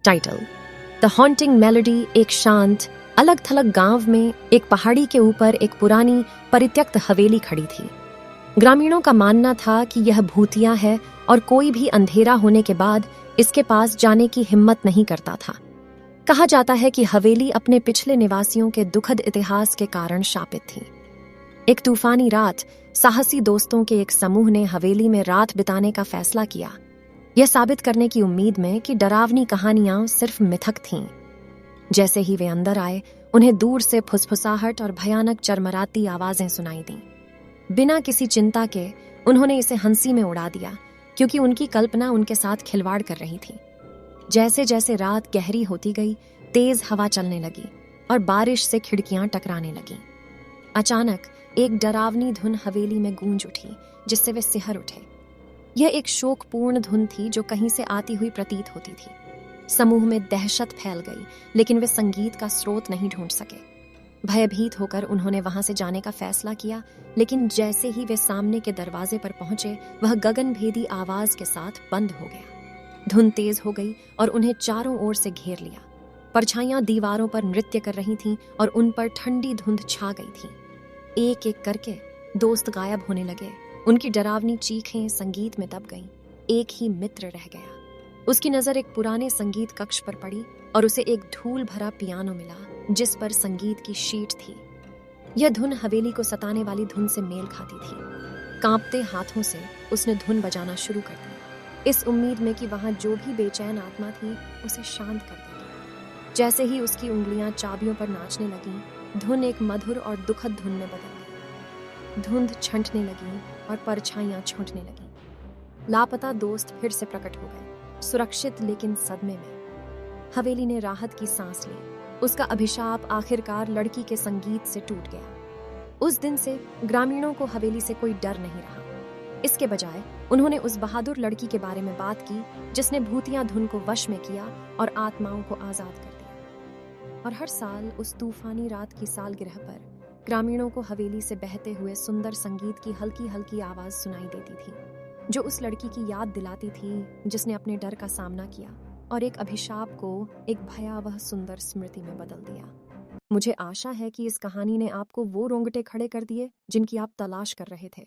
Title: the haunting melody. एक शांत अलग थलग गांव में एक पहाड़ी के ऊपर एक पुरानी परित्यक्त हवेली खड़ी थी। ग्रामीणों का मानना था कि यह भूतिया है और कोई भी अंधेरा होने के बाद इसके पास जाने की हिम्मत नहीं करता था। कहा जाता है कि हवेली अपने पिछले निवासियों के दुखद इतिहास के कारण शापित थी। एक तूफानी रात साहसी दोस्तों के एक समूह ने हवेली में रात बिताने का फैसला किया, यह साबित करने की उम्मीद में कि डरावनी कहानियां सिर्फ मिथक थीं। जैसे ही वे अंदर आए, उन्हें दूर से फुसफुसाहट और भयानक चरमराती आवाजें सुनाई दीं। बिना किसी चिंता के उन्होंने इसे हंसी में उड़ा दिया, क्योंकि उनकी कल्पना उनके साथ खिलवाड़ कर रही थी। जैसे जैसे रात गहरी होती गई, तेज हवा चलने लगी और बारिश से खिड़कियां टकराने लगीं। अचानक एक डरावनी धुन हवेली में गूंज उठी, जिससे वे सिहर उठे। यह एक शोकपूर्ण धुन थी जो कहीं से आती हुई प्रतीत होती थी। समूह में दहशत फैल गई, लेकिन वे संगीत का स्रोत नहीं ढूंढ सके। भयभीत होकर उन्होंने वहां से जाने का फैसला किया, लेकिन जैसे ही वे सामने के दरवाजे पर पहुंचे, वह गगनभेदी आवाज के साथ बंद हो गया। धुन तेज हो गई और उन्हें चारों ओर से घेर लिया। परछाइयां दीवारों पर नृत्य कर रही थीं और उन पर ठंडी धुंध छा गई थी। एक एक करके दोस्त गायब होने लगे। उनकी डरावनी चीखें संगीत में दब गईं। एक ही मित्र रह गया। उसकी नजर एक पुराने संगीत कक्ष पर पड़ी और उसे एक धूल भरा पियानो मिला, जिस पर संगीत की शीट थी। यह धुन हवेली को सताने वाली धुन से मेल खाती थी। कांपते हाथों से उसने धुन बजाना शुरू कर दी, इस उम्मीद में कि वहां जो भी बेचैन आत्मा थी उसे शांत कर देगी। जैसे ही उसकी उंगलियां चाबियों पर नाचने लगीं, धुन एक मधुर और दुखद धुन में बदल गई। धुंध छंटने लगी और परछाइयां छूटने लगीं। लापता दोस्त फिर से प्रकट हो गए, सुरक्षित लेकिन सदमे में। हवेली ने राहत की सांस ली। उसका अभिशाप आखिरकार लड़की के संगीत से टूट गया। उस दिन से ग्रामीणों को हवेली से कोई डर नहीं रहा। इसके बजाय उन्होंने उस बहादुर लड़की के बारे में बात की, जिसने भूतिया धुन को वश में किया और आत्माओं को आजाद कर दिया। और हर साल उस तूफानी रात की सालगिरह पर ग्रामीणों को हवेली से बहते हुए सुंदर संगीत की हल्की हल्की आवाज सुनाई देती थी, जो उस लड़की की याद दिलाती थी जिसने अपने डर का सामना किया और एक अभिशाप को एक भयावह सुंदर स्मृति में बदल दिया। मुझे आशा है कि इस कहानी ने आपको वो रोंगटे खड़े कर दिए जिनकी आप तलाश कर रहे थे।